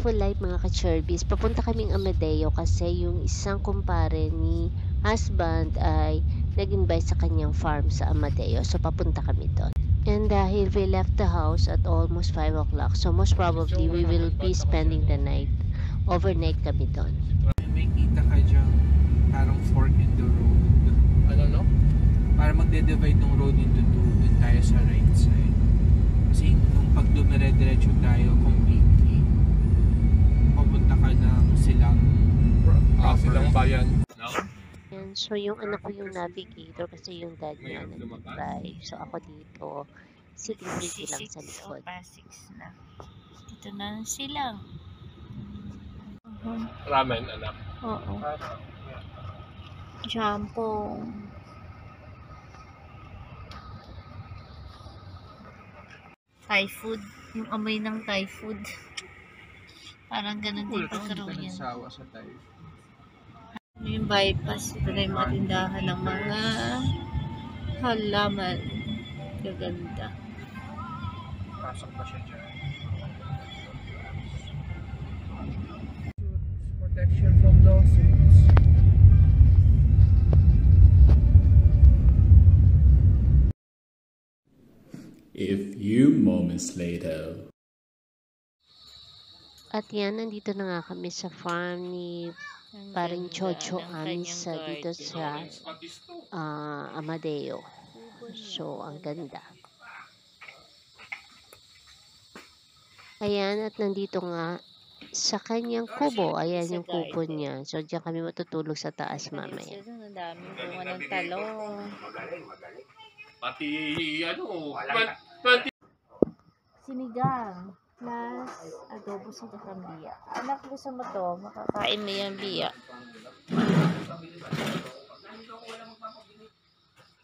Beautiful life mga ka-Cherbis. Papunta kaming Amadeo kasi yung isang kumpare ni husband ay nag-invite sa kanyang farm sa Amadeo. So papunta kami doon. And dahil we left the house at almost 5 o'clock, so most probably we will be spending the night. Overnight kami doon. May kita ka dyan parang fork in the road. Ano no? Para magde-divide ng road into two, dun tayo sa right side. Kasi nung pag dumire-diretso tayo completely, papunta ka ng silang silang bayan. No? And so yung anak ko yung navigator kasi yung dad niya nag-drive. So ako dito, sitting pretty lang sa likod. Na. Dito na silang. Ramen, anak. Oo. Jampong. Thai food. Yung amoy ng Thai food. Parang ganun din pagkaroon yan. Sawa sa Thai. Yung bypass. Ito na yung mga tindahan ng mga halaman. Gaganda. Pasok pa siya dyan. Protection from lawsuits. A few moments later. At yan, nandito na nga kami sa farm ni paring Chocho Amis dito sa Amadeo. So, ang ganda. Ayan, at nandito nga sa kanyang kubo. Ayan yung kubo niya. So, diyan kami matutulog sa taas mamaya. Ang daming bunga ng talong. Pati ano, Sinigang plus adobo sa kakambia. Anak, gusto mo to? Makakain mo yung biya.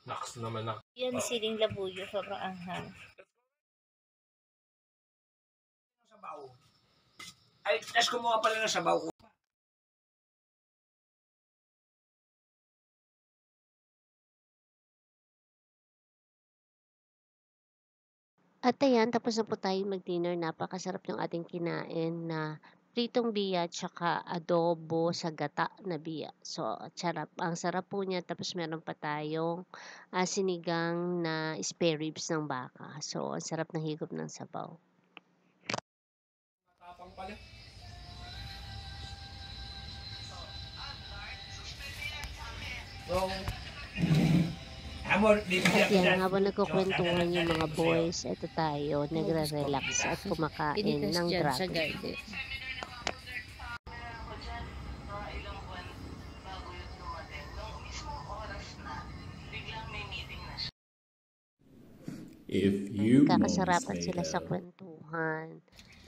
naks naman ako. Yan, siling labuyo. Sobrang anghang. Ay, tas kumuha pala ng sabaw ko. At ayan, tapos na po tayo mag-dinner. Napakasarap yung ating kinain na pritong biya tsaka adobo sa gata na biya. So, sarap. Ang sarap po niya. Tapos meron pa tayong sinigang na spare ribs ng baka. So, ang sarap ng higop ng sabaw. Tapang pala. At yan, habang nagkukwentuhan yung mga boys, ito tayo, nagre-relax at kumakain ng dragon. Kakasarapan sila sa kwentuhan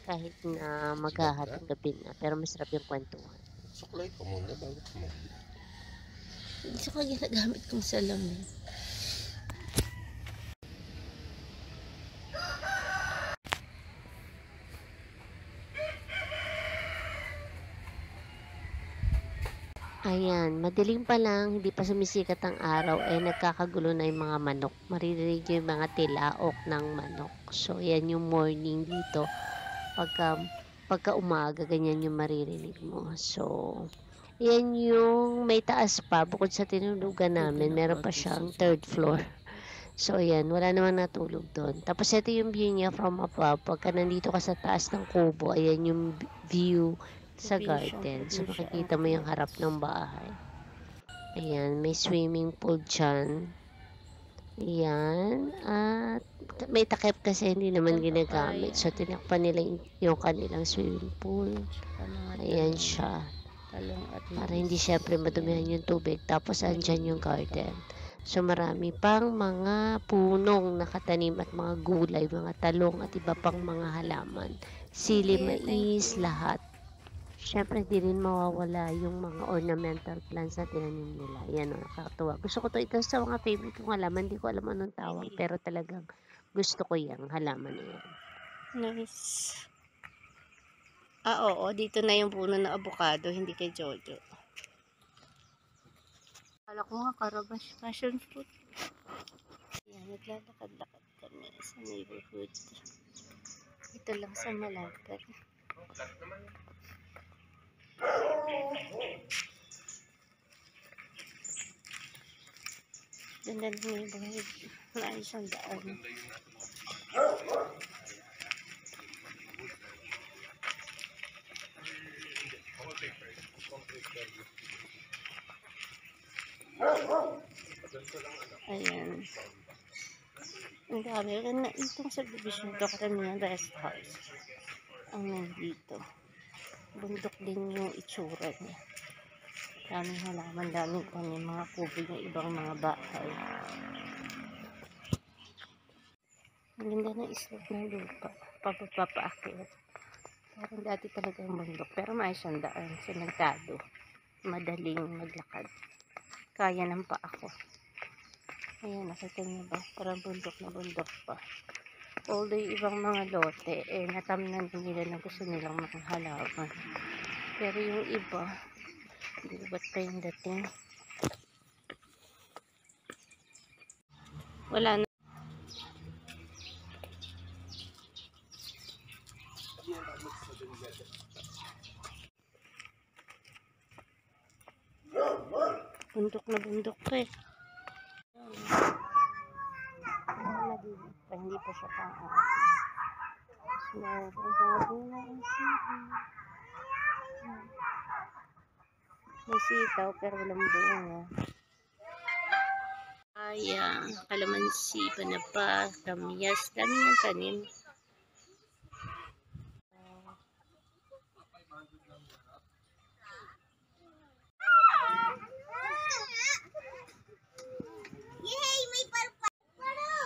kahit na maghahating gabi na, pero masarap yung kwentuhan. Suklay ko muna bago mo. Saka ginagamit kong salamin. Ayan, madilim pa lang, hindi pa sumisikat ang araw, nagkakagulo na yung mga manok. Maririnig yung mga tilaok ng manok. So, yan yung morning dito. Pagka umaga, ganyan yung maririnig mo. So, yan yung may taas pa. Bukod sa tinulugan namin, meron pa siyang third floor. So, yan, wala namang natulog doon. Tapos, ito yung view niya from above. Pagka nandito ka sa taas ng kubo, ayan yung view sa garden. So, makikita mo yung harap ng bahay. Ayan, may swimming pool dyan. Ayan. At may takip kasi hindi naman ginagamit. So, tinakpan nila yung kanilang swimming pool. Ayan siya. Para hindi syempre madumihan yung tubig. Tapos, andyan yung garden. So, marami pang mga punong nakatanim at mga gulay, mga talong at iba pang mga halaman. Sili, mais, lahat. Siyempre, di rin mawawala yung mga ornamental plants na tinanim nila. Yan o, nakakatuwa. Gusto ko to, ito sa mga favorite kong halaman. Hindi ko alam anong tawag, pero talagang gusto ko yung halaman na yan. Nice. Oo, dito na yung puno ng avocado, hindi kay Jojo. Kala ko nga, Carabash passion fruit. Yan, naglalakad-lakad kami sa neighborhood. Ito lang sa Malagad. Ganda din yung bahid. Maayos ang daan. Ayan. Ang dami. Itong subdivision to, karamihan rest house ang nandito. Bundok din yung itsura niya. Daming halaman, daming kanin, mga kubo yung ibang mga bahay. Ang ganda ng islog ng lupa. Papapaakit. Parang dati talaga ang bundok. Pero maayos ang daan. Sementado. Madaling maglakad. Kaya ng paa ko. Ayan, nakita niyo ba? Parang bundok na bundok pa. Although yung ibang mga lote, natamnan nila na gusto nilang mga halaman. Pero yung iba, gubat pa yung dating. Wala na. Bundok na bundok pa eh. Hindi pa siya pang may sitaw pero walang bunga. Ayan, kalamansi, panapa, kamyas, dami yung tanim.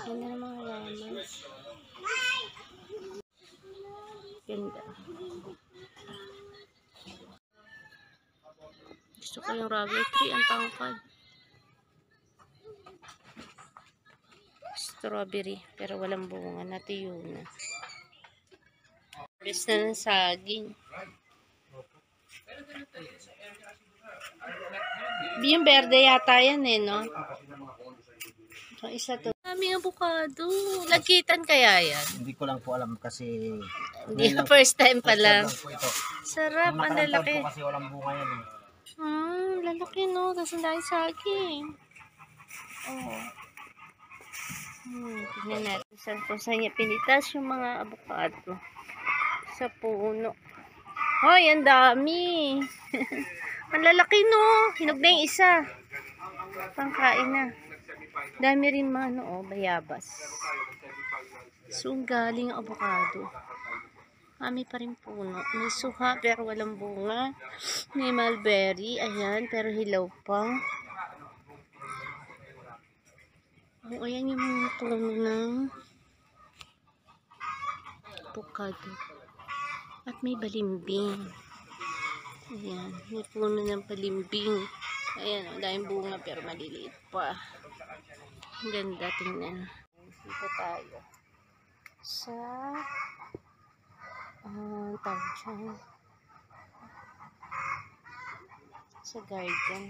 Ganda ng mga laman. Ganda. Gusto ko yung rubber tree, ang tangkad. Strawberry, pero walang bunga. Natuyo na. Best na ng saging. Yung berde yata yan eh, no? So, isa to. Daming avocado. Nagkitan kaya yan? Hindi ko lang po alam kasi Hindi, first time pa lang. po ito. Sarap, ang lalaki. Kasi walang bunga yan eh. Lalaki no. Tapos ang dahil saging. Oh. Tignan natin kung saan niya pinitas yung mga avocado. Sa puno. Hoy, ang dami. Ang lalaki no. Hinog na yung isa. Pangkain na. Dami rin mga bayabas. So, galing ang avocado. Kami pa rin puno. May suha pero walang bunga. May mulberry. Ayan, pero hilaw pa. Oh, ayan yung mga puno ng avocado. At may balimbing. Ayan, may puno ng balimbing. Ayan, dahil bunga pero maliliit pa. Ang ganda, tingnan. Dito tayo sa tawag dyan, sa garden.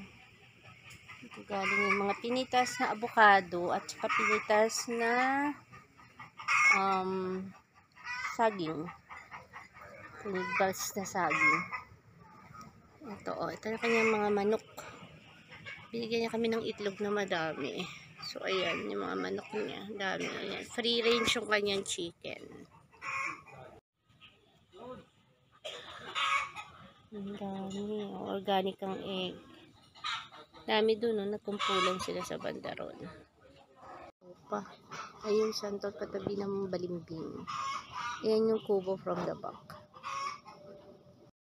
Dito galing yung mga pinitas na avocado at saka pinitas na saging. Pinitas na saging. Ito ito na kanyang mga manok. Binigyan niya kami ng itlog na madami. So, ayan, yung mga manok niya. Dami. Ayan. Free range yung kanyang chicken. Ang dami. Organic ang egg. Dami dun, no? Nagkumpulan sila sa bandaron. Opa. Ayun, santol katabi ng balimbing. Ayan yung kubo from the back.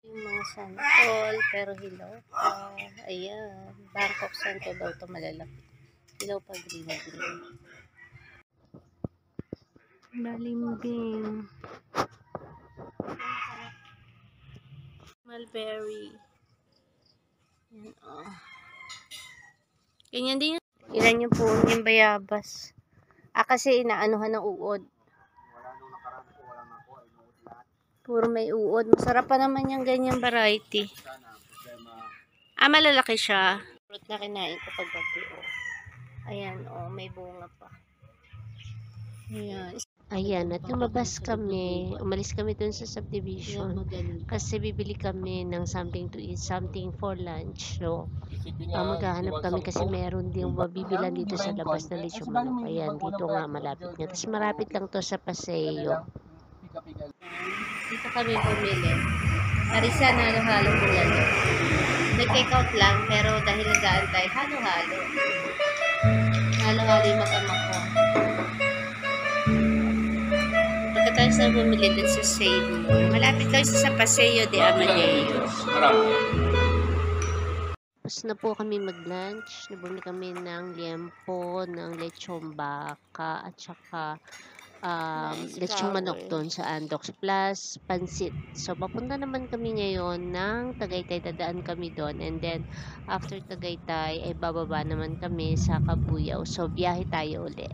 Yung mga santol, pero hilaw pa. Ayan. Bangkok santol daw ito malalaki. Hilaw pa, green. Balimbing. Mulberry. Yan, oh. Ganyan din yun. Ilan yung puno yung bayabas. Kasi inaanuhan ng uod. Puro may uod. Masarap pa naman yung ganyang variety. Malalaki siya. Fruit na kinain ko pag gabi. Ayan, may bunga pa. Ayan. Ayan, at lumabas kami, umalis kami dun sa subdivision kasi bibili kami ng something to eat, something for lunch. So, maghahanap kami kasi meron din mabibilan dito sa labas na lechon manok. Ayan, dito nga malapit nga. Tapos malapit lang to sa Paseo. Dito kami bumili. Parisa na halo-halo bulalo. Nag-take out lang, pero dahil nag-aantay, halo-halo. Halo-halo yung mag-amak ko. Pagkatapos na bumili dun sa Save Mall, malapit lang sa Paseo de Amadeo. Tapos na po kami mag-lunch. Bumili kami ng liempo, ng lechong baka, at saka lechong manok doon sa Andox plus pansit. So, papunta naman kami ngayon ng Tagaytay. Dadaan kami doon. And then, after Tagaytay, ay bababa naman kami sa Cabuyao. So, biyahe tayo ulit.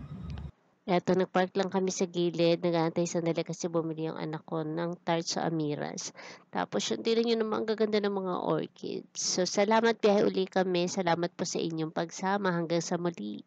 Eto, nagpark lang kami sa gilid, nag-aantay sandali kasi bumili yung anak ko ng tart sa Amiras. Tapos yun, tignan nyo naman, ang gaganda ng mga orchids. So, salamat, biyahe uli kami. Salamat po sa inyong pagsama. Hanggang sa muli.